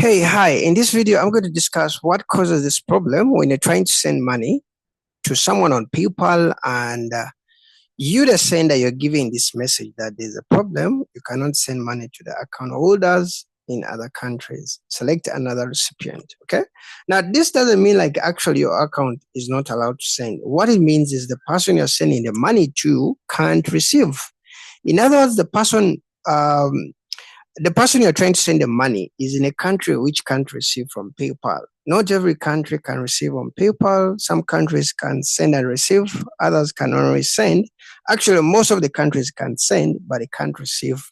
Hey, hi. In this video, I'm going to discuss what causes this problem when you're trying to send money to someone on PayPal and you, the sender, you're giving this message that there's a problem. You cannot send money to the account holders in other countries. Select another recipient. Okay. Now, this doesn't mean like actually your account is not allowed to send. What it means is the person you're sending the money to can't receive. In other words, the person you're trying to send the money is in a country which can't receive from PayPal. Not every country can receive on PayPal. Some countries can send and receive, others can only send. Actually, most of the countries can send, but they can't receive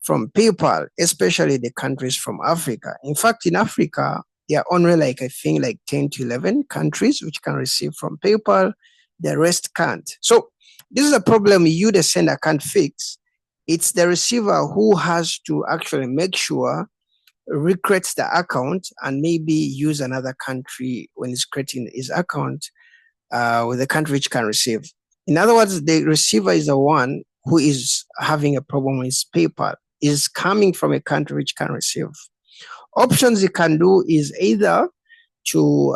from PayPal, especially the countries from Africa. In fact, in Africa, there are only I think 10 to 11 countries which can receive from PayPal. The rest can't. So this is a problem you, the sender, can't fix. It's the receiver who has to actually make sure recreates the account and maybe use another country when he's creating his account with the country which can receive. In other words, the receiver is the one who is having a problem with PayPal, is coming from a country which can receive. Options you can do is either to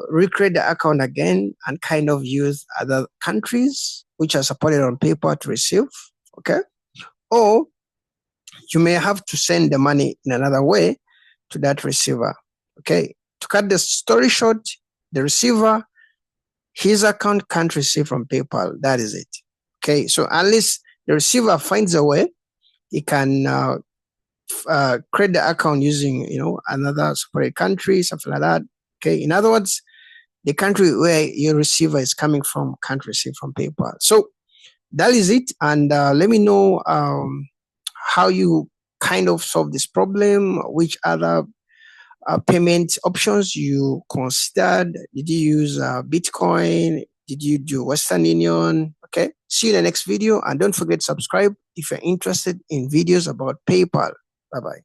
recreate the account again and kind of use other countries which are supported on PayPal to receive, okay? Or you may have to send the money in another way to that receiver. Okay. To cut the story short, the receiver, his account can't receive from PayPal. That is it. Okay. So unless the receiver finds a way, he can create the account using, another separate country, something like that. Okay. In other words, the country where your receiver is coming from can't receive from PayPal. So that is it. And let me know how you kind of solve this problem, which other payment options you considered. Did you use Bitcoin? Did you do Western Union? Okay. See you in the next video. And don't forget to subscribe if you're interested in videos about PayPal. Bye-bye.